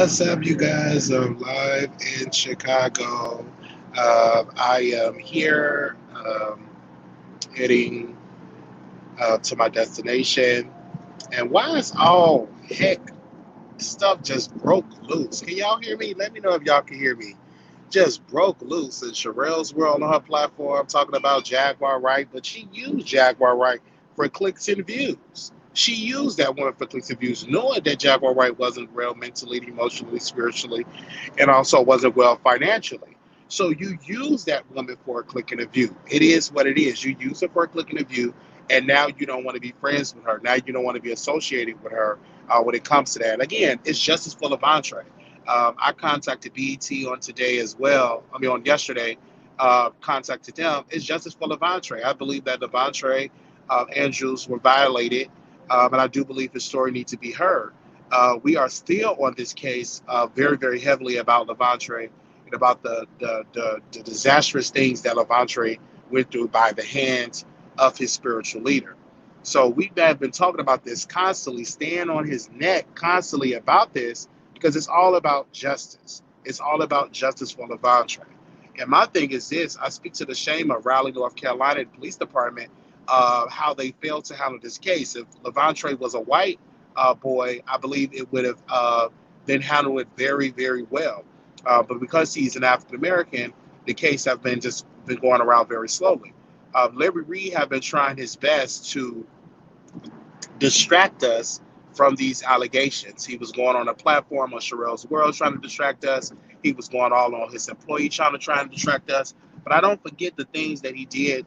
What's up, you guys? I'm live in Chicago. I am here heading to my destination. And why is all heck stuff just broke loose? Can y'all hear me? Let me know if y'all can hear me. Just broke loose in Sharrell's World on her platform talking about Jaguar Wright, but she used Jaguar Wright for clicks and views. She used that woman for clicks and views, knowing that Jaguar Wright wasn't well mentally, emotionally, spiritually, and also wasn't well financially. So you use that woman for a click and a view. It is what it is. You use her for a click and a view, and now you don't want to be friends with her. Now you don't want to be associated with her when it comes to that. Again, it's just as full of entree. I contacted BET on today as well. I mean, on yesterday, contacted them. It's just as full of entree. I believe that the entree Andrews were violated, and I do believe his story needs to be heard. We are still on this case very, very heavily about Levante and about the disastrous things that Levante went through by the hands of his spiritual leader. So we've been talking about this constantly, staying on his neck constantly about this because it's all about justice. It's all about justice for Levante. And my thing is this: I speak to the shame of Raleigh, North Carolina Police Department, how they failed to handle this case. If Levante was a white boy, I believe it would have been handled it very, very well. But because he's an African American, the case have been going around very slowly. Larry Reed have been trying his best to distract us from these allegations. He was going on a platform on Sharrell's World trying to distract us. He was going all on his employee trying to distract us. But I don't forget the things that he did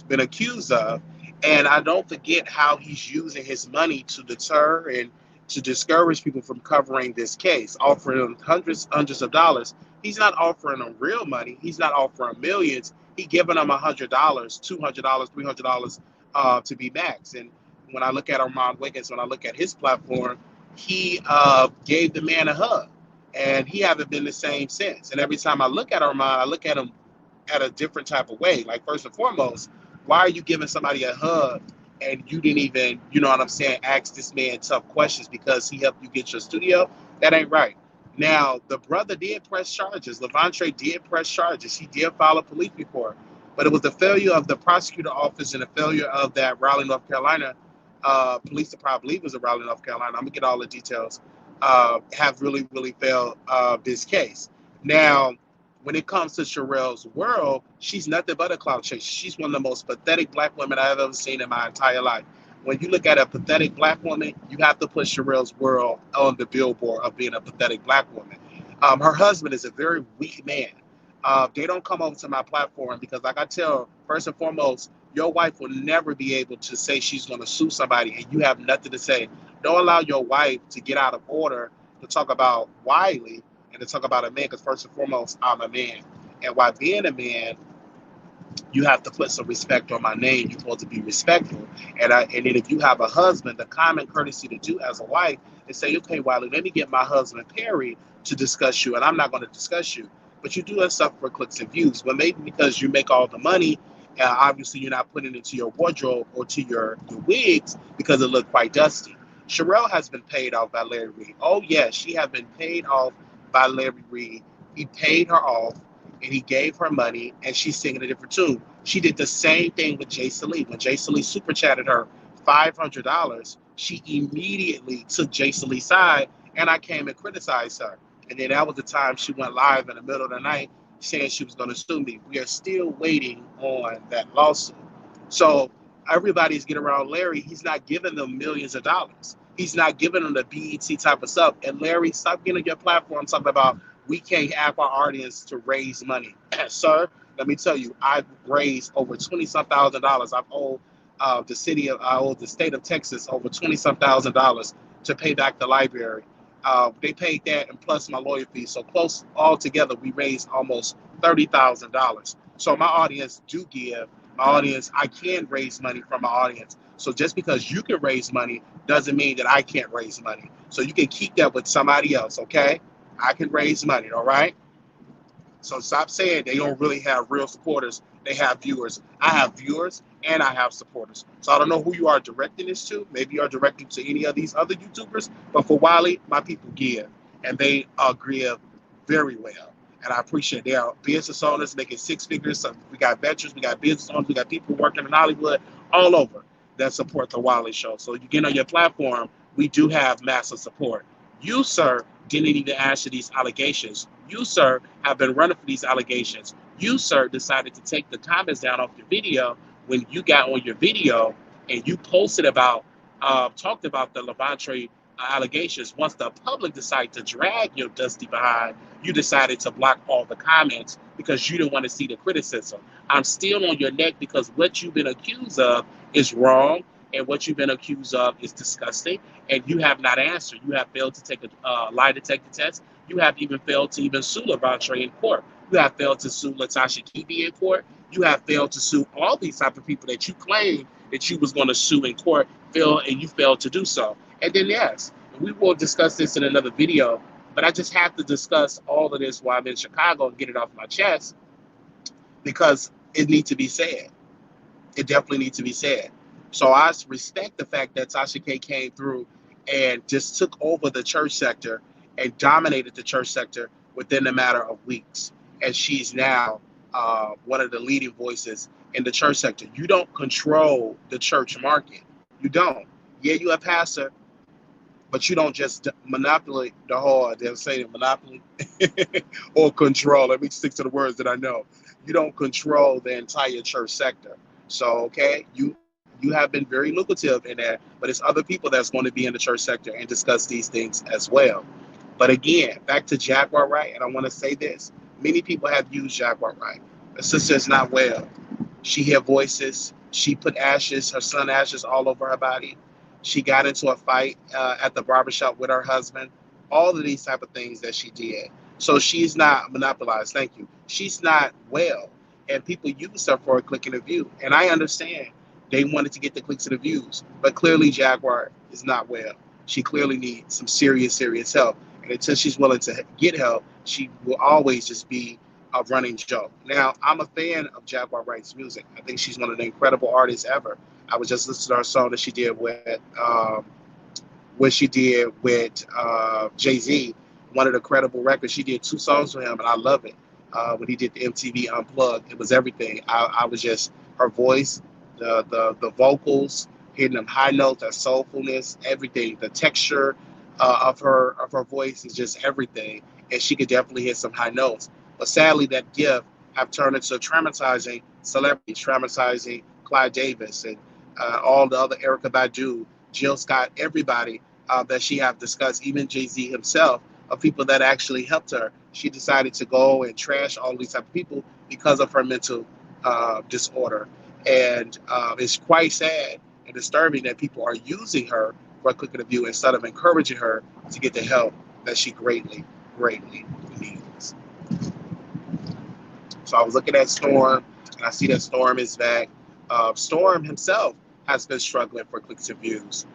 been accused of, and I don't forget how he's using his money to deter and to discourage people from covering this case, offering them hundreds of dollars. He's not offering them real money. He's not offering millions. He's giving them $100, $200, $300 to be max. And when I look at Armand Wiggins, when I look at his platform, he gave the man a hug, and he haven't been the same since. And every time I look at Armand, I look at him at a different type of way. Like, first and foremost, why are you giving somebody a hug and you didn't even, you know what I'm saying, ask this man tough questions because he helped you get your studio? That ain't right. Now, the brother did press charges. Levante did press charges. He did file a police report. But it was the failure of the prosecutor office and the failure of that Raleigh, North Carolina police department, I believe it was in Raleigh, North Carolina. I'm going to get all the details. Have really, really failed this case. Now, when it comes to Sharrell's World, she's nothing but a clout chaser. She's one of the most pathetic black women I've ever seen in my entire life. When you look at a pathetic black woman, you have to put Sharrell's World on the billboard of being a pathetic black woman. Her husband is a very weak man. They don't come over to my platform because, like I tell, first and foremost, your wife will never be able to say she's going to sue somebody and you have nothing to say. Don't allow your wife to get out of order to talk about Wiley and to talk about a man, because first and foremost, I'm a man. And while being a man, you have to put some respect on my name. You're supposed to be respectful. And then if you have a husband, the common courtesy to do as a wife is say, okay, Wiley, let me get my husband Perry to discuss you, and I'm not going to discuss you. But you do that stuff for clicks and views. But maybe because you make all the money, obviously you're not putting it into your wardrobe or to your wigs because it looked quite dusty. Sharrell has been paid off by Larry Reed. Oh, yes, she has been paid off by Larry Reed. He paid her off, and he gave her money, and she's singing a different tune. She did the same thing with Jay Salee. When Jay Salee super chatted her $500, she immediately took Jay Salee's side, and I came and criticized her. And then that was the time she went live in the middle of the night saying she was going to sue me. We are still waiting on that lawsuit. So everybody's getting around Larry. He's not giving them millions of dollars. He's not giving them the BET type of stuff. And Larry, stop getting on your platform talking about we can't have our audience to raise money. Sir, let me tell you, I've raised over $20,000. I've owed the state of Texas over $20,000 to pay back the library. They paid that and plus my lawyer fees. So close all together, we raised almost $30,000. So my audience do give. My audience, I can raise money from my audience. So just because you can raise money doesn't mean that I can't raise money. So you can keep that with somebody else, okay? I can raise money, all right? So stop saying they don't really have real supporters. They have viewers. I have viewers and I have supporters. So I don't know who you are directing this to. Maybe you are directing to any of these other YouTubers. But for Wiley, my people give. and they agree very well. And I appreciate they are business owners making six figures. So we got veterans, we got business owners, we got people working in Hollywood all over that support the Wiley Show. So you get on your platform, we do have massive support. You, sir, didn't even answer these allegations. You, sir, have been running for these allegations. You, sir, decided to take the comments down off your video when you got on your video and you posted about, talked about the Levante allegations. Once the public decided to drag your dusty behind, you decided to block all the comments because you didn't want to see the criticism. I'm still on your neck because what you've been accused of is wrong, and what you've been accused of is disgusting, and you have not answered. You have failed to take a lie detector test. You have even failed to even sue Levante in court. You have failed to sue Latasha Kebe in court. You have failed to sue all these type of people that you claimed that you was going to sue in court, and you failed to do so. And then yes, we will discuss this in another video, but I just have to discuss all of this while I'm in Chicago and get it off my chest because it needs to be said. It definitely needs to be said. So I respect the fact that Tasha K came through and just took over the church sector and dominated the church sector within a matter of weeks. And she's now one of the leading voices in the church sector. You don't control the church market. You don't. Yeah, you're a pastor, but you don't just monopoly the whole, they'll say monopoly or control. Let me stick to the words that I know. You don't control the entire church sector. So, okay, you have been very lucrative in that, but it's other people that's going to be in the church sector and discuss these things as well. But again, back to Jaguar Wright, and I want to say this. Many people have used Jaguar Wright. The sister is not well. She hear voices. She put ashes, her son ashes all over her body. She got into a fight at the barbershop with her husband. All of these type of things that she did. So she's not monopolized. Thank you. She's not well. And people use her for a click and a view. And I understand they wanted to get the clicks and the views. But clearly Jaguar is not well. She clearly needs some serious help. And until she's willing to get help, she will always just be a running joke. Now, I'm a fan of Jaguar Wright's music. I think she's one of the incredible artists ever. I was just listening to her song that she did with Jay-Z, one of the credible records. She did 2 songs with him, and I love it. When he did the MTV Unplugged, it was everything. I was just, her voice, the vocals, hitting them high notes, that soulfulness, everything. The texture of her voice is just everything, and she could definitely hit some high notes. But sadly, that gift have turned into traumatizing celebrities, traumatizing Clyde Davis and all the other Erykah Badu, Jill Scott, everybody that she have discussed, even Jay-Z himself, of people that actually helped her. She decided to go and trash all these type of people because of her mental disorder. And it's quite sad and disturbing that people are using her for a click of the view instead of encouraging her to get the help that she greatly needs. So I was looking at Storm, and I see that Storm is back. Storm himself has been struggling for clicks and views.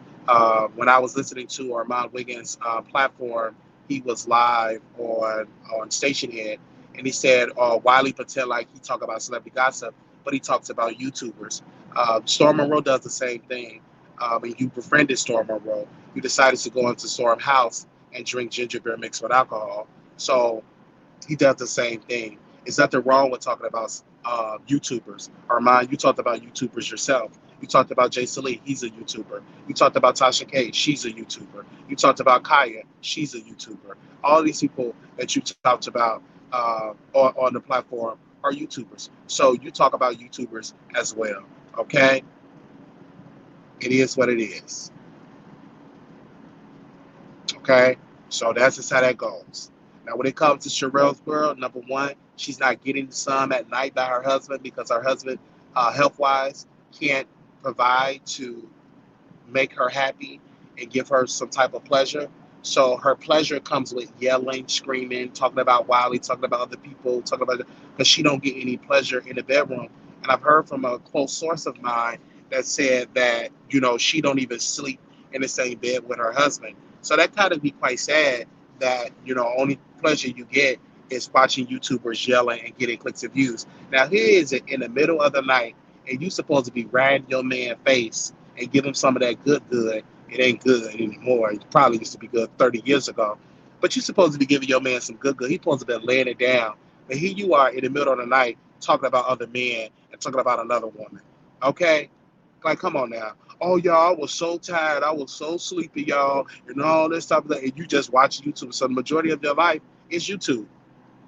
When I was listening to Armand Wiggins' platform, he was live on Stationhead, and he said Wiley pretend like he talk about celebrity gossip, but he talks about YouTubers. Storm Monroe does the same thing. And you befriended Storm Monroe. You decided to go into Storm's house and drink ginger beer mixed with alcohol. So he does the same thing. There's nothing wrong with talking about YouTubers. Armand, you talked about YouTubers yourself. You talked about Jay Salee, he's a YouTuber. You talked about Tasha K, she's a YouTuber. You talked about Kaya, she's a YouTuber. All these people that you talked about on the platform are YouTubers. So you talk about YouTubers as well, okay? It is what it is. Okay? So that's just how that goes. Now, when it comes to Sharrell's World, number one, she's not getting some at night by her husband because her husband, health-wise, can't provide to make her happy and give her some type of pleasure. So her pleasure comes with yelling, screaming, talking about Wiley, talking about other people, talking about, because she don't get any pleasure in the bedroom. And I've heard from a close source of mine that said that, you know, she don't even sleep in the same bed with her husband. So that kind of be quite sad that, you know, only pleasure you get is watching YouTubers yelling and getting clicks and views. Now, here is it in the middle of the night, and you supposed to be riding your man's face and give him some of that good. It ain't good anymore. It probably used to be good 30 years ago. But you're supposed to be giving your man some good. He's supposed to be laying it down. But here you are in the middle of the night talking about other men and talking about another woman. Okay? Like, come on now. Oh, y'all, I was so tired. I was so sleepy, y'all, and all this stuff. And you just watch YouTube. So the majority of your life is YouTube.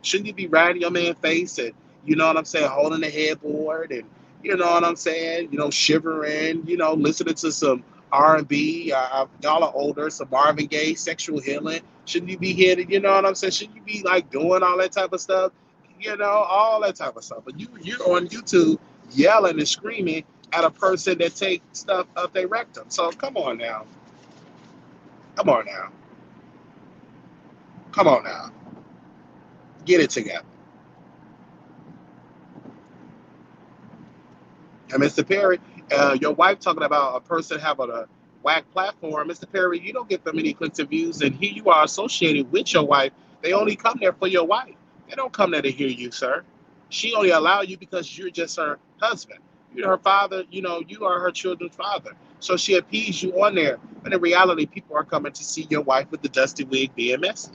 Shouldn't you be riding your man's face and, you know what I'm saying, holding the headboard and, you know what I'm saying, shivering, listening to some R&B. Y'all are older, some Marvin Gaye, sexual healing. Shouldn't you be here to, you know what I'm saying? Shouldn't you be like doing all that type of stuff? All that type of stuff. But you're on YouTube yelling and screaming at a person that takes stuff up their rectum. So come on now. Come on now. Come on now. Get it together. And Mr. Perry, your wife talking about a person having a whack platform. Mr. Perry, you don't get that many clicks and views, and here you are associated with your wife. They only come there for your wife. They don't come there to hear you, sir. She only allow you because you're just her husband. You're her father. You are her children's father. So she appeased you on there. But in reality, people are coming to see your wife with the dusty wig being messy.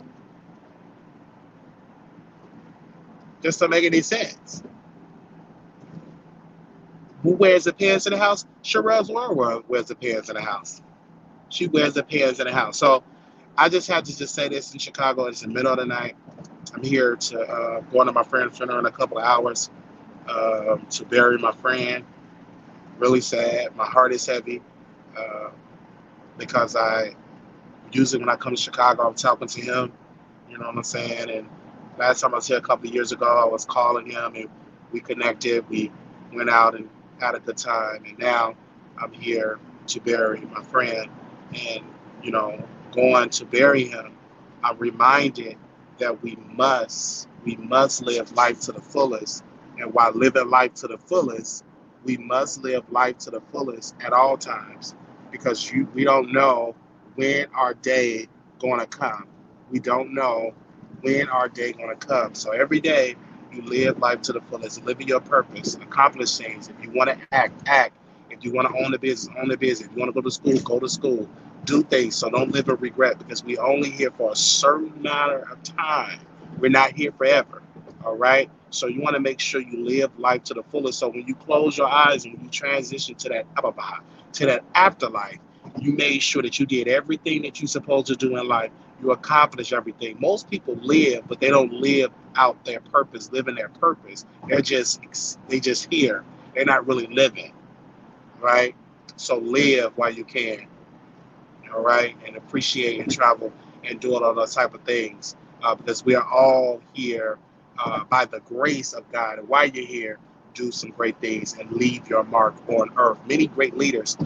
Just don't make any sense. Who wears the pants in the house? Sharrell World wears the pants in the house. She wears the pants in the house. So I just had to just say this in Chicago. It's the middle of the night. I'm here to go to my friend's funeral in a couple of hours to bury my friend. Really sad. My heart is heavy because usually when I come to Chicago, I'm talking to him. You know what I'm saying? And last time I was here a couple of years ago, I was calling him and we connected. We went out and had a good time. And now I'm here to bury my friend. And, going to bury him, I'm reminded that we must live life to the fullest. And while living life to the fullest, we must live life to the fullest at all times because we don't know when our day going to come. We don't know when our day going to come. So every day you live life to the fullest, live in your purpose, accomplish things. If you want to act. If you want to own a business, own a business. If you want to go to school. Do things. So don't live in regret because we only here for a certain matter of time. We're not here forever. All right. So you want to make sure you live life to the fullest. So when you close your eyes and when you transition to that afterlife, you made sure that you did everything that you're supposed to do in life. You accomplish everything. Most people live, but they don't live out their purpose, living their purpose. They just here. They're not really living, right? So live while you can, all right, and appreciate and travel and doing all those type of things because we are all here by the grace of God. And while you're here, do some great things and leave your mark on earth. Many great leaders,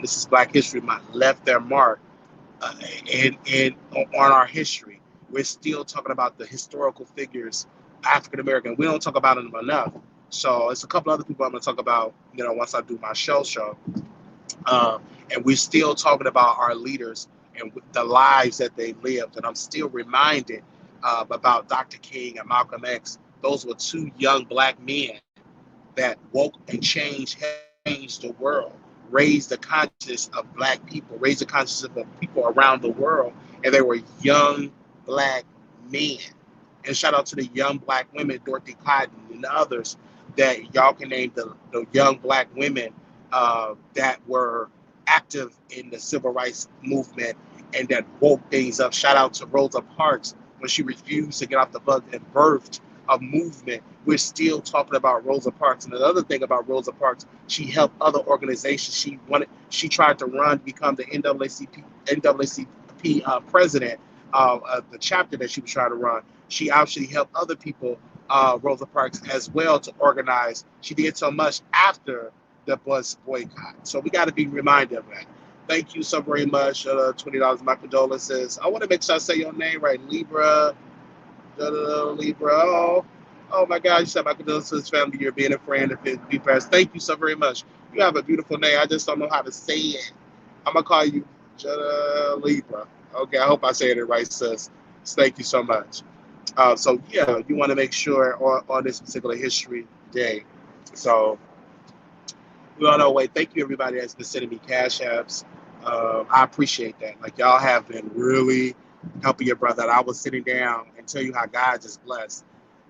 this is Black History Month, left their mark on our history. We're still talking about the historical figures, African American. We don't talk about them enough. So it's a couple other people I'm going to talk about, once I do my show. And we're still talking about our leaders and the lives that they lived. And I'm still reminded about Dr. King and Malcolm X. Those were two young Black men that woke and changed the world, raised the consciousness of Black people, raised the consciousness of people around the world. And they were young Black men. And shout out to the young Black women, Dorothy Cotton and others that y'all can name the young Black women that were active in the civil rights movement and that woke things up. Shout out to Rosa Parks when she refused to get off the bus and birthed a movement. We're still talking about Rosa Parks. And another thing about Rosa Parks, she helped other organizations. She tried to run to become the NAACP president of the chapter that she was trying to run. She actually helped other people, Rosa Parks, as well to organize. She did so much after the bus boycott. So we got to be reminded of that. Thank you so very much. $20, my condolences. I want to make sure I say your name right. Libra. Libra. Oh my God. You said my condolences, family. You're being a friend and be blessed. Thank you so very much. You have a beautiful name. I just don't know how to say it. I'm going to call you Libra. Okay. I hope I said it right, sis. Thank you so much. So yeah, you want to make sure on this particular history day. So we on our way. Thank you, everybody that's been sending me cash apps. I appreciate that. Like, y'all have been really, helping your brother. And I was sitting down and tell you how God just blessed.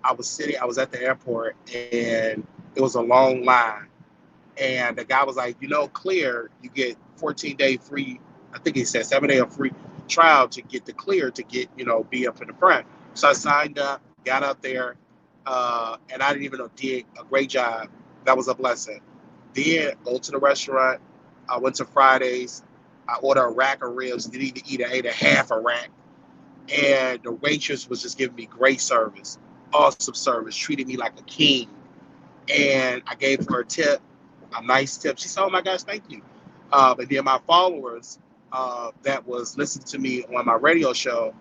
I was at the airport, and it was a long line. And the guy was like, clear, you get 14-day free, I think he said 7-day of free trial to get the clear to get, be up in the front. So I signed up, got up there, and I didn't even know, did a great job. That was a blessing. Then go to the restaurant. I went to Fridays. I ordered a rack of ribs. Didn't even eat it. I ate a half a rack. And the waitress was just giving me great service, awesome service, treated me like a king. And I gave her a tip, a nice tip. She said, "Oh my gosh, thank you." And then my followers that was listening to me on my radio show,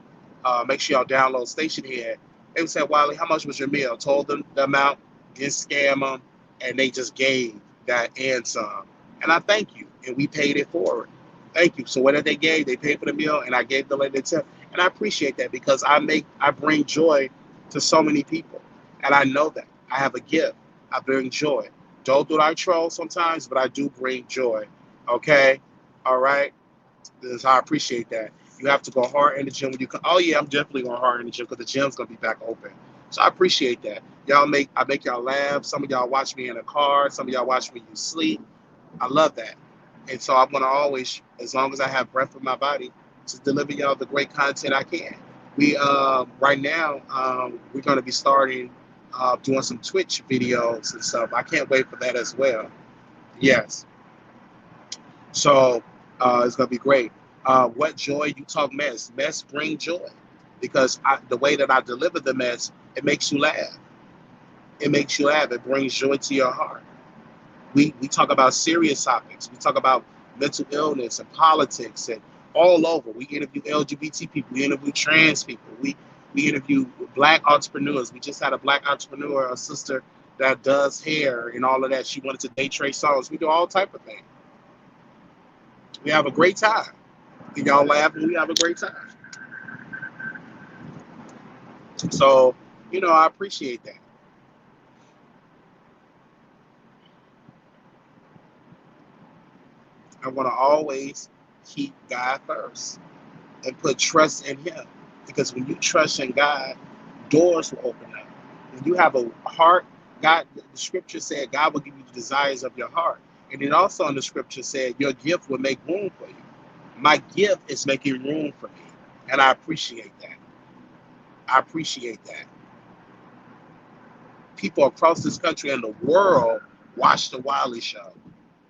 make sure y'all download Station Head. They would say, "Wiley, how much was your meal?" Told them the amount, didn't scam them, and they just gave that and some. And I thank you, and we paid it forward. Thank you. So whatever they gave, they paid for the meal, and I gave the lady the tip. And I appreciate that because I bring joy to so many people, and I know that I have a gift. I bring joy. Don't do I troll sometimes, but I do bring joy. Okay, all right. I appreciate that. You have to go hard in the gym when you come. Oh yeah, I'm definitely going hard in the gym because the gym's gonna be back open. So I appreciate that. I make y'all laugh. Some of y'all watch me in a car. Some of y'all watch me you sleep. I love that. And so I'm gonna always, as long as I have breath in my body, to deliver y'all the great content I can. We right now we're gonna be starting doing some Twitch videos and stuff. I can't wait for that as well. Yes. So it's gonna be great. What joy you talk mess? Mess bring joy because the way that I deliver the mess, it makes you laugh. It makes you laugh. It brings joy to your heart. We talk about serious topics. We talk about mental illness and politics and all over. We interview LGBT people. We interview trans people. We interview black entrepreneurs. We just had a black entrepreneur, a sister that does hair and all of that. She wanted to date Trey Songz. We do all type of things. We have a great time. And y'all laugh and we have a great time. So, I appreciate that. I want to always keep God first and put trust in Him. Because when you trust in God, doors will open up. When you have a heart, God, the scripture said God will give you the desires of your heart. And then also in the scripture said your gift will make room for you. My gift is making room for me. And I appreciate that. I appreciate that. People across this country and the world watch the Wiley Show.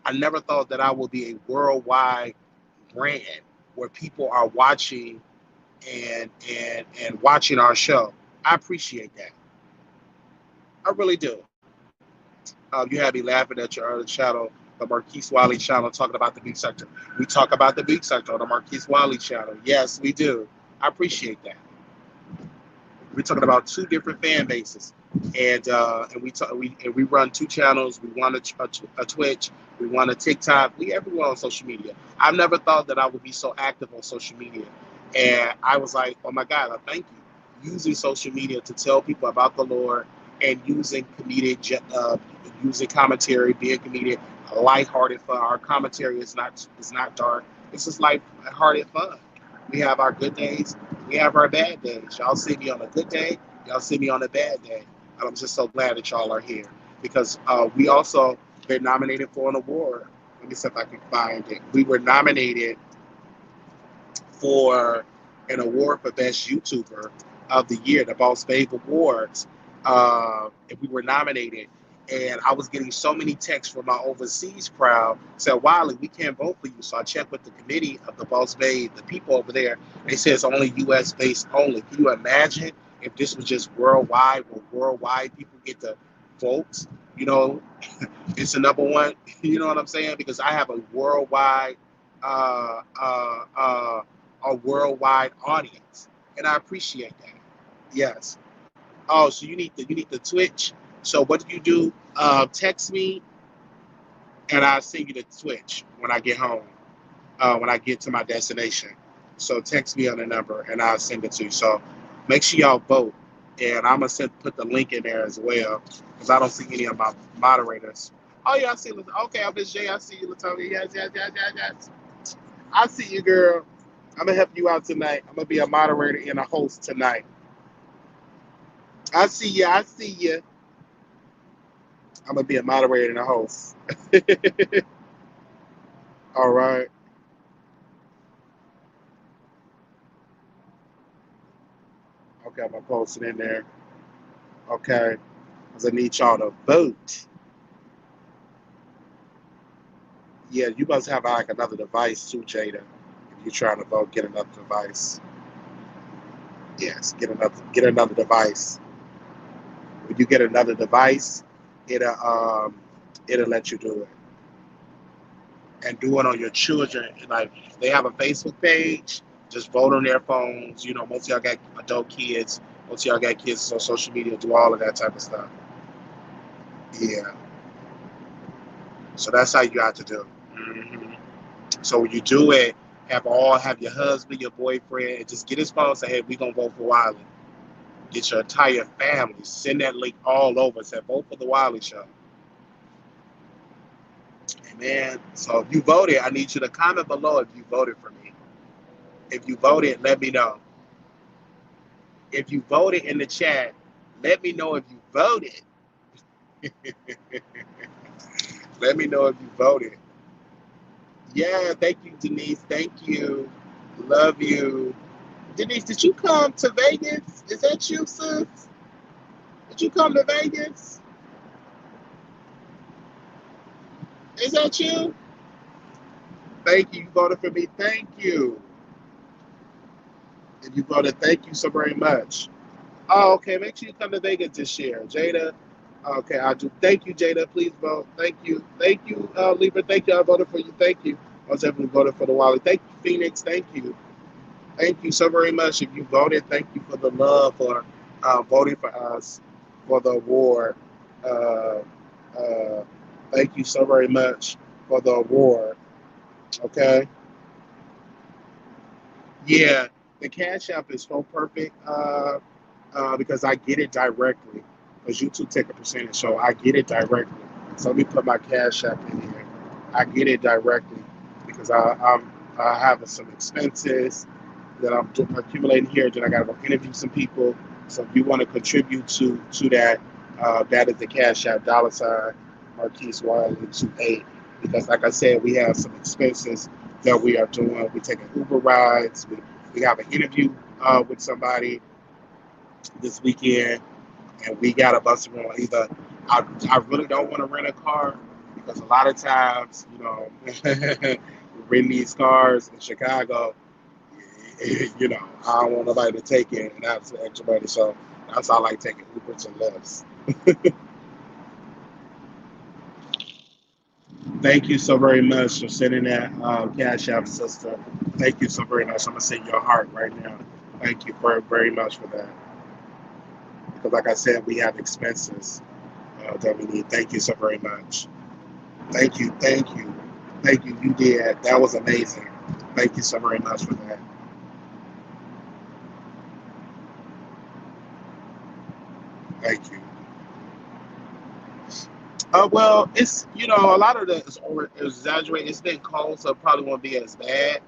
I never thought that I would be a worldwide brand where people are watching and watching our show. I appreciate that. I really do. You had me laughing at your other channel, the Marquise Wiley channel, talking about the beat sector. We talk about the beat sector on the Marquise Wiley channel. Yes, we do. I appreciate that. We're talking about two different fan bases, and we run two channels. We run a Twitch, we run a TikTok. We everywhere on social media. I've never thought that I would be so active on social media, and I was like, oh my God, I thank you using social media to tell people about the Lord and using using commentary, being comedic, lighthearted fun. Our commentary is not dark. It's just lighthearted fun. We have our good days. We have our bad days. Y'all see me on a good day. Y'all see me on a bad day. And I'm just so glad that y'all are here because we also been nominated for an award. Let me see if I can find it. We were nominated for an award for Best YouTuber of the Year, the Boss Babe Awards. And we were nominated. And I was getting so many texts from my overseas crowd said, Wiley, we can't vote for you. So I checked with the committee of the Boss Babe, the people over there. They said it's only U.S. based only. Can you imagine if this was just worldwide, where worldwide people get to vote? It's the number one. You know what I'm saying? Because I have a worldwide audience, and I appreciate that. Yes. Oh, so you need the Twitch. So what do? Text me, and I'll send you the Twitch when I get home. When I get to my destination. So text me on the number, and I'll send it to you. So make sure y'all vote, and I'm gonna put the link in there as well because I don't see any of my moderators. Oh yeah, I see. Okay, I'm Miss J. I see you, Latonia. Yes. I see you, girl. I'm gonna help you out tonight. I'm gonna be a moderator and a host tonight. I see you. I see you. I'm gonna be a moderator and a host. All right. Okay, I'm gonna post it in there. Okay, because I need y'all to vote. Yeah, you must have like another device too, Jada. If you're trying to vote, get another device. Yes, get another device. When you get another device, it'll let you do it. And do it on your children. Like they have a Facebook page, just vote on their phones. You know, most of y'all got adult kids. Most of y'all got kids on social media, do all of that type of stuff. Yeah. So that's how you have to do. Hmm. So when you do it, have your husband, your boyfriend, and just get his phone and say, hey, we gonna vote for Wiley. Get your entire family. Send that link all over. Say vote for the Wiley Show. Amen. So if you voted, I need you to comment below if you voted for me. If you voted, let me know. If you voted in the chat, let me know if you voted. Let me know if you voted. Yeah, thank you, Denise. Thank you. Love you. Denise, did you come to Vegas? Is that you, sis? Did you come to Vegas? Is that you? Thank you. You voted for me. Thank you. If you voted, thank you so very much. Oh, okay. Make sure you come to Vegas this year. Jada. Okay, I do. Thank you, Jada. Please vote. Thank you. Thank you, Libra. Thank you. I voted for you. Thank you. I was definitely voted for the Wally. Thank you, Phoenix. Thank you. Thank you so very much. If you voted, thank you for the love for voting for us for the award. Uh, uh, thank you so very much for the award. Okay. Yeah, the Cash App is so perfect because I get it directly. Because YouTube take a percentage, so I get it directly. So let me put my Cash App in here. I get it directly because I have some expenses that I'm accumulating here. Then I got to go interview some people. So if you want to contribute to that, that is the Cash App $ Marquise Wiley 28. Because like I said, we have some expenses that we are doing. We're taking Uber rides. We have an interview with somebody this weekend, and we got a bus around. Either I really don't want to rent a car because a lot of times, renting these cars in Chicago, I don't want nobody to take it and have some extra money. So that's why I like taking Ubers and Lyfts. Thank you so very much for sending that Cash App, sister. Thank you so very much. I'm gonna send your heart right now. Thank you very much for that. Because like I said, we have expenses that we need. Thank you so very much. Thank you, thank you, thank you. You did. That was amazing. Thank you so very much for that. Thank you. Well, it's a lot of the is over exaggerated. It's been cold, so it probably won't be as bad.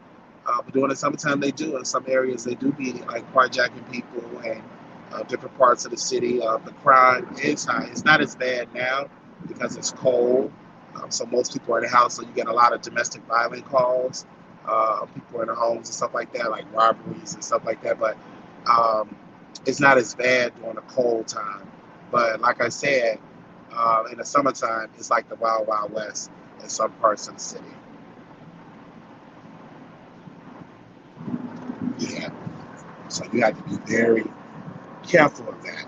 But during the summertime, they do in some areas they do be like carjacking people and different parts of the city. The crime is high. It's not as bad now because it's cold. So most people are in the house, so you get a lot of domestic violence calls. People in their homes and stuff like that, like robberies and stuff like that. But um, it's not as bad during the cold time. But like I said, in the summertime, it's like the Wild Wild West in some parts of the city. Yeah. So you have to be very careful of that.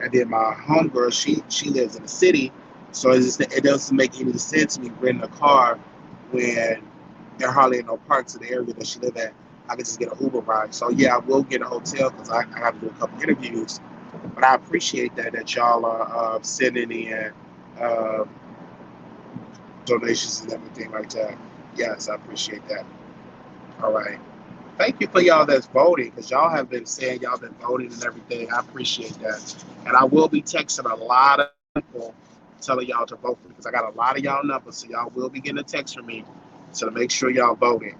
And then my homegirl, she lives in the city, so it doesn't make any sense me renting a car when there hardly ain't no parks in the area that she live at. I can just get an Uber ride. So yeah, I will get a hotel because I have to do a couple interviews. But I appreciate that y'all are sending in uh, donations and everything like that. Yes, I appreciate that. All right. Thank you for y'all that's voting because y'all have been saying y'all been voting and everything. I appreciate that. And I will be texting a lot of people telling y'all to vote for me because I got a lot of y'all numbers, so y'all will be getting a text from me. So to make sure y'all voted.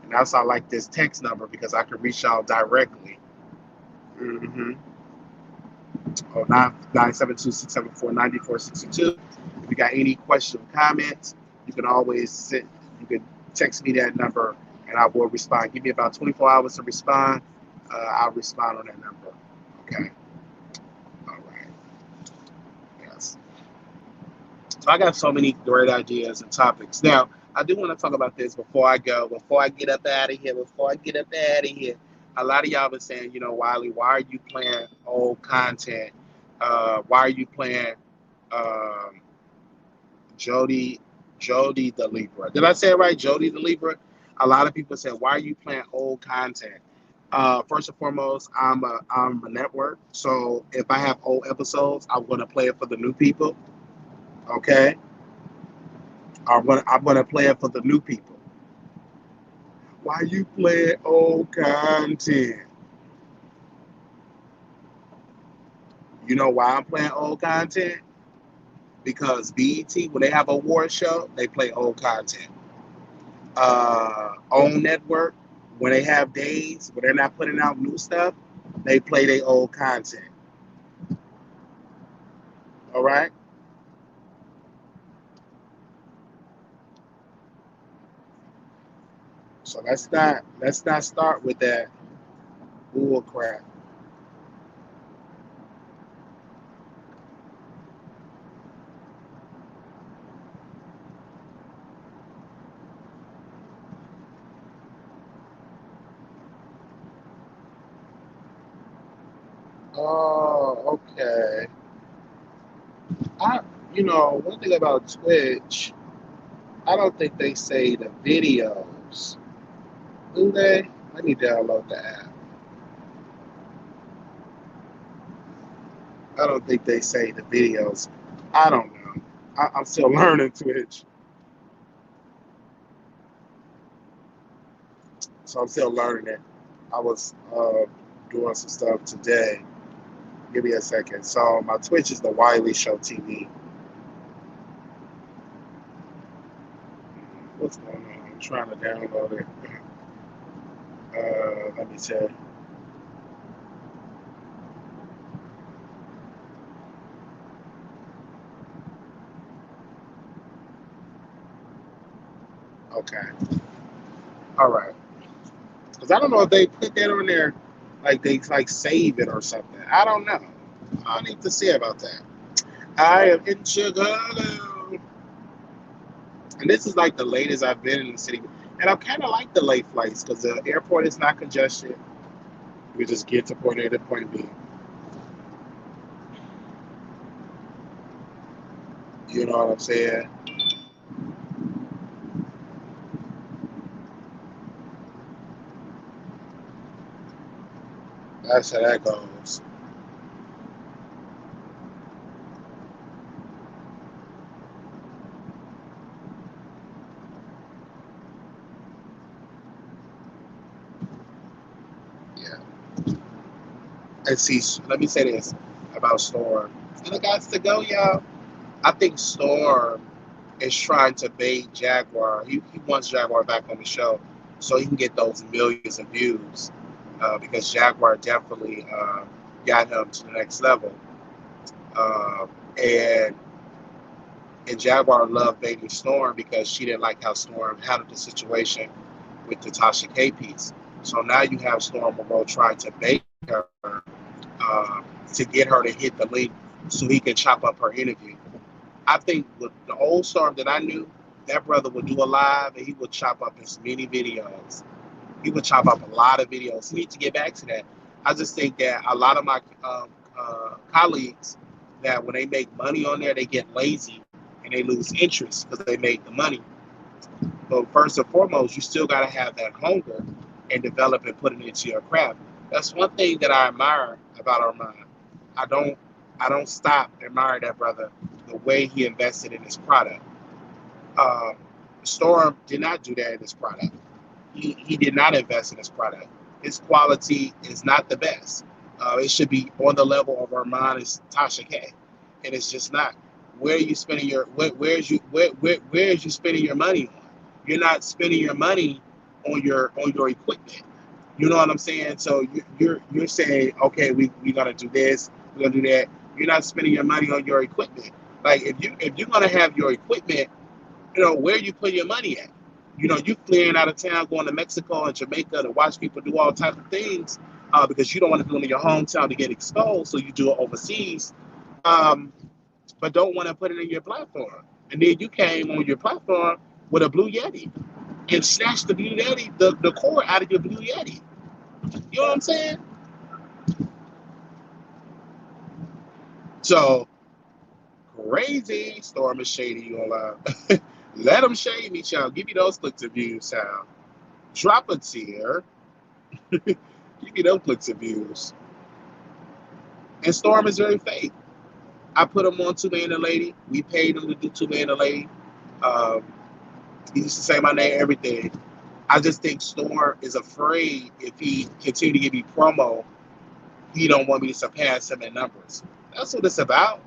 And that's why I like this text number because I can reach y'all directly. Mm-hmm. Oh, 972-674-9462. If you got any questions or comments, you can always you can text me that number and I will respond. Give me about 24 hours to respond. I'll respond on that number. Okay. All right. Yes. So I got so many great ideas and topics. Now, I do want to talk about this before I go, before I get up out of here. A lot of y'all been saying, Wiley, why are you playing old content? Why are you playing Jody the Libra? Did I say it right? Jody the Libra? A lot of people say, why are you playing old content? First and foremost, I'm a network. So if I have old episodes, I'm going to play it for the new people. Okay? I'm gonna play it for the new people. Why you playing old content? You know why I'm playing old content? Because BET, when they have a award show, they play old content. On network, when they have days where they're not putting out new stuff, they play their old content. All right. So let's not start with that bull crap. Oh, okay. One thing about Twitch, I don't think they say the videos. Do they? Let me download the app. I don't think they say the videos. I don't know. I'm still learning Twitch. So I'm still learning it. I was doing some stuff today. Give me a second. So my Twitch is the Wiley Show TV. What's going on? I'm trying to download it. Let me check. Okay. All right. Because I don't know if they put that on there, like they save it or something. I don't know. I need to see about that. I am in Chicago. And this is like the latest I've been in the city. And I kind of like the late flights because the airport is not congested. We just get to point A to point B. You know what I'm saying? That's how that goes. Yeah. And see, let me say this about Storm. And I got to go, y'all. I think Storm is trying to bait Jaguar. He wants Jaguar back on the show so he can get those millions of views because Jaguar definitely got him to the next level. Uh, and Jaguar loved baiting Storm because she didn't like how Storm handled the situation with the Tasha K piece. So now you have Storm Monroe trying to bait her to get her to hit the link so he can chop up her interview. I think with the old Storm that I knew, that brother would do a live and he would chop up as many videos. He would chop up a lot of videos. He needs to get back to that. I just think that a lot of my colleagues, that when they make money on there, they get lazy and they lose interest because they made the money. But first and foremost, you still got to have that hunger and develop and put it into your craft. That's one thing that I admire about Armand. I don't stop admiring that brother, the way he invested in his product. Uh, Storm did not do that in his product. He did not invest in his product. His quality is not the best. It should be on the level of Armand and Tasha K, and it's just not. where are you spending your where's you where is you spending your money on? You're not spending your money on your equipment. You know what I'm saying? So you're saying, okay, we gonna do this, we're gonna do that. You're not spending your money on your equipment. Like if you're gonna have your equipment, where you put your money at? You fleeing out of town, going to Mexico and Jamaica to watch people do all types of things because you don't want to do it in your hometown to get exposed, so you do it overseas, but don't want to put it in your platform. And then you came on your platform with a Blue Yeti and snatched the Blue Yeti, the cord out of your Blue Yeti. You know what I'm saying? So, crazy. Storm is shady. You gonna let them shade me, child. Give me those clicks and views, child. Drop a tier. Give me those clicks and views. And Storm is very fake. I put him on 2 Man and Lady. We paid him to do 2 Man and Lady. He used to say my name, everything. I just think Storm is afraid if he continue to give me promo, he don't want me to surpass him in numbers. That's what it's about.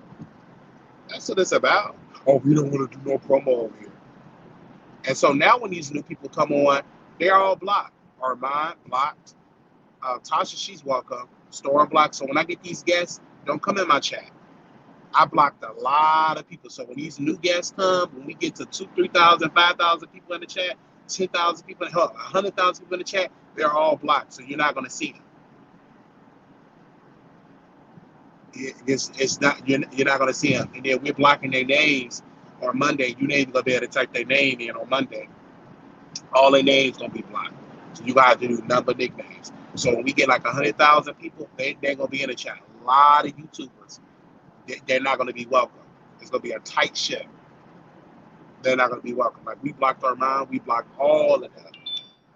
That's what it's about. Oh, we don't want to do no promo over here. And so now when these new people come on, they're all blocked. Armand blocked. Tasha, she's welcome. Storm blocked. So when I get these guests, don't come in my chat. I blocked a lot of people. So when these new guests come, when we get to 2,000, 3,000, 5,000 people in the chat, 10,000 people, 100,000 people in the chat, they're all blocked. So you're not going to see them. It's not you're not going to see them. And then we're blocking their names on Monday. You ain't going to be able to type their name in on Monday. All their names going to be blocked. So you got to do number nicknames. So when we get like 100,000 people, they're going to be in the chat. A lot of YouTubers, they're not going to be welcome. It's going to be a tight ship. They're not going to be welcome. Like we blocked Armand, we blocked all of them.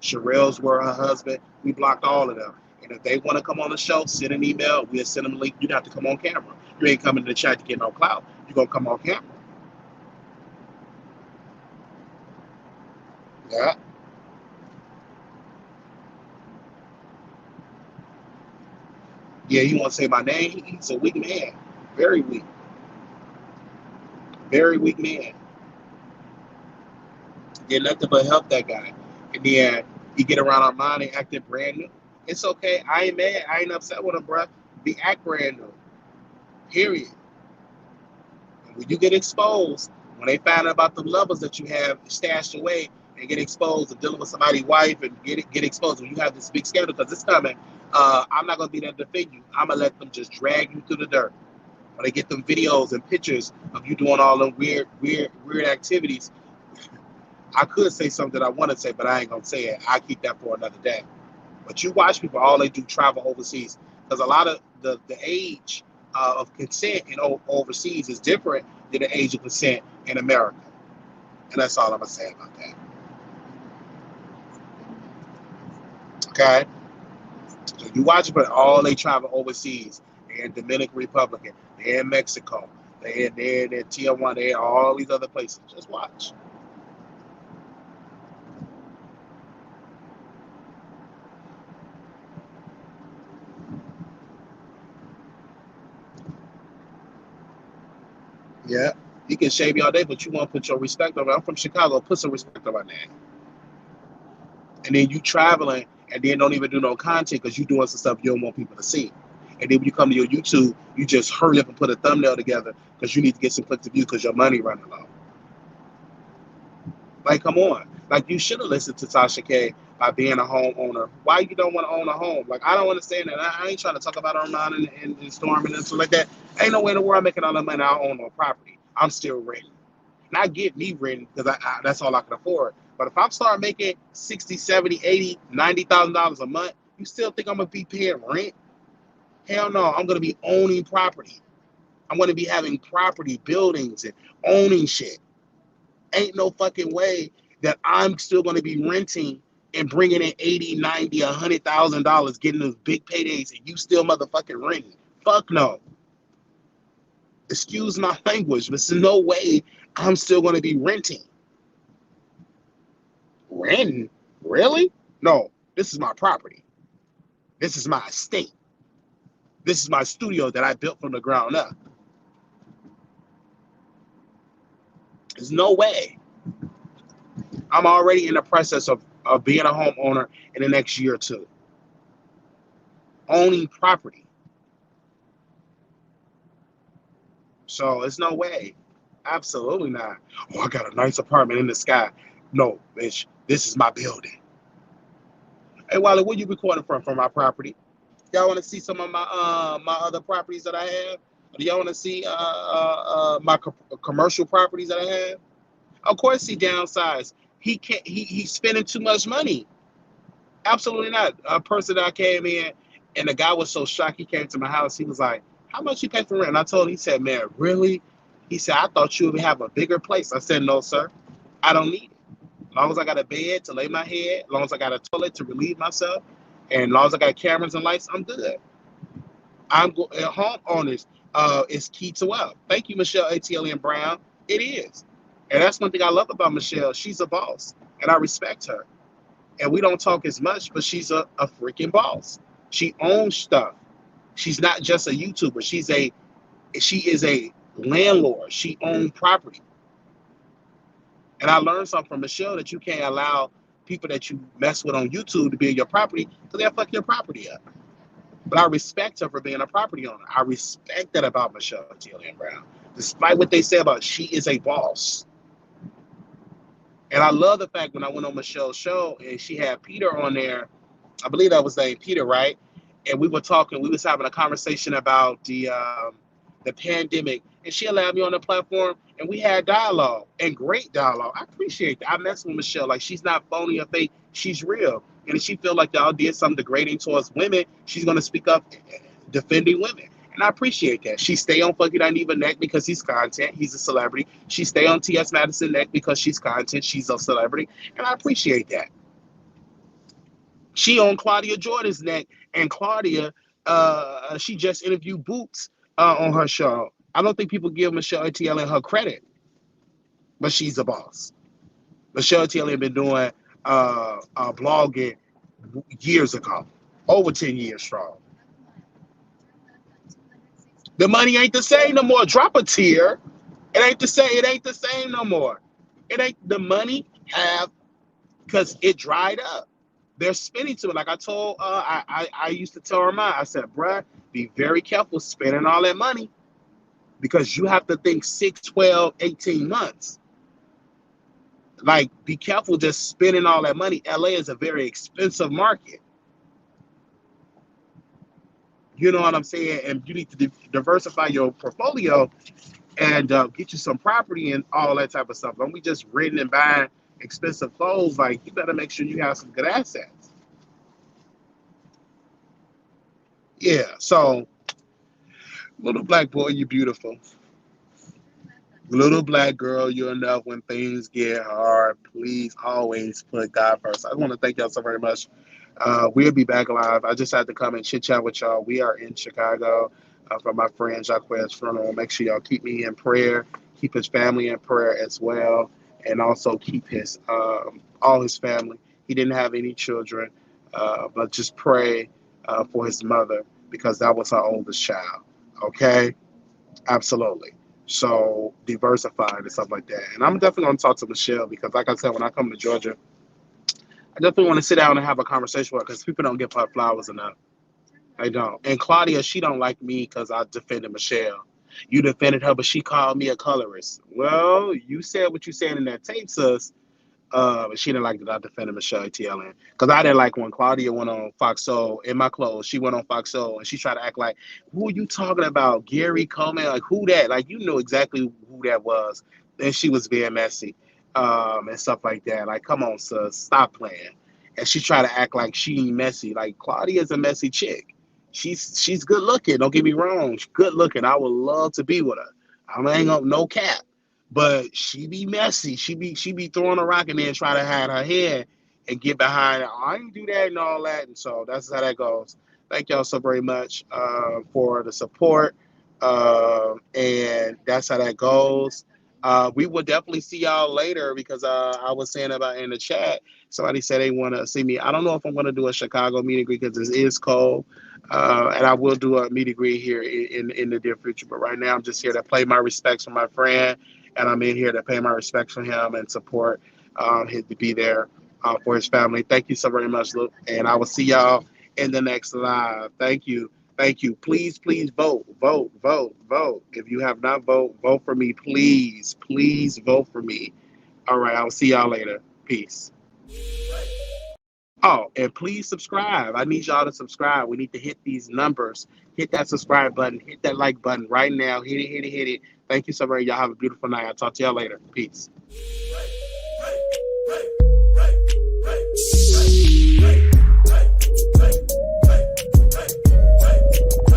Sharrell's were her husband. We blocked all of them. And if they want to come on the show, send an email. We'll send them a link. You have to come on camera. You ain't coming to the chat to get no clout. You're going to come on camera. Yeah. Yeah, you want to say my name? He's a weak man. Very weak. Very weak man. Did nothing but help that guy. And then he get around our mind and acting brand new. It's okay. I ain't mad. I ain't upset with him, bro. Be act brand new. Period. And when you get exposed, when they find out about the levels that you have stashed away and get exposed and dealing with somebody's wife and get exposed when you have this big scandal because it's coming, I'm not gonna be there to defend you. I'm gonna let them just drag you through the dirt. When they get them videos and pictures of you doing all them weird activities, I could say something that I want to say, but I ain't gonna say it. I keep that for another day. But you watch people, all they do travel overseas because a lot of the age of consent in overseas is different than the age of consent in America. And that's all I'm gonna say about that. Okay? So you watch people, all they travel overseas. They're in Dominican Republic, they're in Mexico, they're in Tijuana, they're in all these other places. Just watch. Yeah. You can shave me all day, but you won't put your respect on it. I'm from Chicago. Put some respect on my name. And then you traveling and then don't even do no content because you doing some stuff you don't want people to see. And then when you come to your YouTube, you just hurry up and put a thumbnail together because you need to get some clicks to view because your money running low. Like, come on. Like, you should have listened to Tasha K by being a homeowner. Why you don't want to own a home? Like, I don't understand that. I ain't trying to talk about Armand and Storm and stuff like that. Ain't no way in the world I'm making all that money. I don't own no property. I'm still renting. And I get me renting because that's all I can afford. But if I'm start making $60,000, $70,000, $80,000, $90,000 a month, you still think I'm going to be paying rent? Hell no. I'm going to be owning property. I'm going to be having property, buildings, and owning shit. Ain't no fucking way that I'm still going to be renting and bringing in $80,000, $90,000, $100,000, getting those big paydays, and you still motherfucking renting. Fuck no. Excuse my language, but there's no way I'm still going to be renting. Renting? Really? No, this is my property. This is my estate. This is my studio that I built from the ground up. There's no way. I'm already in the process of being a homeowner in the next year or two, owning property. So it's no way. Absolutely not. Oh, I got a nice apartment in the sky. No, bitch, this is my building. Hey, Wiley, where you recording from? From my property? Y'all want to see some of my other properties that I have? Do y'all want to see my commercial properties that I have? Of course, he downsides. He can't. He's spending too much money. Absolutely not. A person that came in, and the guy was so shocked. He came to my house. He was like, "How much you pay for rent?" And I told him. He said, "Man, really?" He said, "I thought you would have a bigger place." I said, "No, sir. I don't need it. As long as I got a bed to lay my head, as long as I got a toilet to relieve myself, and as long as I got cameras and lights, I'm good." Homeowners is key to wealth. Thank you, Michelle ATL and Brown. It is, and that's one thing I love about Michelle. She's a boss, and I respect her. And we don't talk as much, but she's a freaking boss. She owns stuff. She's not just a YouTuber. She is a landlord. She owns property. And I learned something from Michelle that you can't allow people that you mess with on YouTube to be in your property because they'll fuck your property up. But I respect her for being a property owner. I respect that about Michelle T.L.N. Brown. Despite what they say about she is a boss. And I love the fact when I went on Michelle's show and she had Peter on there, I believe that was named Peter, right? And we were talking, we was having a conversation about the pandemic, and she allowed me on the platform, and we had dialogue, and great dialogue. I appreciate that. I mess with Michelle. Like, she's not phony or fake. She's real. And if she feel like y'all did something degrading towards women, she's going to speak up defending women. And I appreciate that. She stay on Funky Dineva neck because he's content. He's a celebrity. She stay on T.S. Madison neck because she's content. She's a celebrity. And I appreciate that. She on Claudia Jordan's neck, and Claudia, she just interviewed Boots on her show. I don't think people give Michelle ATL her credit, but she's a boss. Michelle ATL been doing blogging years ago, over 10 years strong. The money ain't the same no more. Drop a tear. It ain't the same. It ain't the same no more. It ain't the money have because it dried up. They're spending to it. Like I told, I used to tell her mine. I said, bruh, be very careful spending all that money because you have to think 6, 12, 18 months. Like, be careful just spending all that money. LA is a very expensive market. You know what I'm saying? And you need to diversify your portfolio and get you some property and all that type of stuff. Don't be just renting and buying expensive clothes. Like, you better make sure you have some good assets. Yeah, so, little black boy, you're beautiful. Little black girl, you're enough when things get hard. Please always put God first. I want to thank y'all so very much. We'll be back live. I just had to come and chit chat with y'all. We are in Chicago for my friend Jaguar's funeral. Make sure y'all keep me in prayer, keep his family in prayer as well, and also keep his all his family. He didn't have any children, but just pray for his mother because that was her oldest child. Okay, absolutely. So diversified and stuff like that. And I'm definitely going to talk to Michelle because, like I said, when I come to Georgia, I definitely want to sit down and have a conversation with her because people don't give her flowers enough. They don't. And Claudia, she don't like me because I defended Michelle. You defended her, but she called me a colorist. Well, you said what you said in that tape, sis. But she didn't like that I defended Michelle ATL because I didn't like when Claudia went on Fox Soul in my clothes. She went on Fox Soul and she tried to act like, who are you talking about? Gary Coleman? Like, who that? Like, you know exactly who that was. And she was being messy and stuff like that. Like, come on, sis, stop playing. And she tried to act like she ain't messy. Like, Claudia's a messy chick. She's good looking. Don't get me wrong. She's good looking. I would love to be with her. I ain't gonna no cap. But she be messy. She be throwing a rock in there and try to hide her head and get behind it. I ain't do that and all that. And so that's how that goes. Thank y'all so very much for the support. And that's how that goes. We will definitely see y'all later because I was saying about in the chat, somebody said they want to see me. I don't know if I'm going to do a Chicago meet and greet because it is cold. And I will do a meet and greet here in the near future. But right now, I'm just here to play my respects for my friend. and I'm in here to pay my respects for him and support him to be there for his family. Thank you so very much, Luke, and I will see y'all in the next live. Thank you. Thank you. Please, please vote, vote, vote, vote. If you have not voted, vote for me. Please, please vote for me. All right, I'll see y'all later. Peace. Oh, and please subscribe. I need y'all to subscribe. We need to hit these numbers. Hit that subscribe button. Hit that like button right now. Hit it, hit it, hit it. Thank you so much. Y'all have a beautiful night. I'll talk to y'all later. Peace.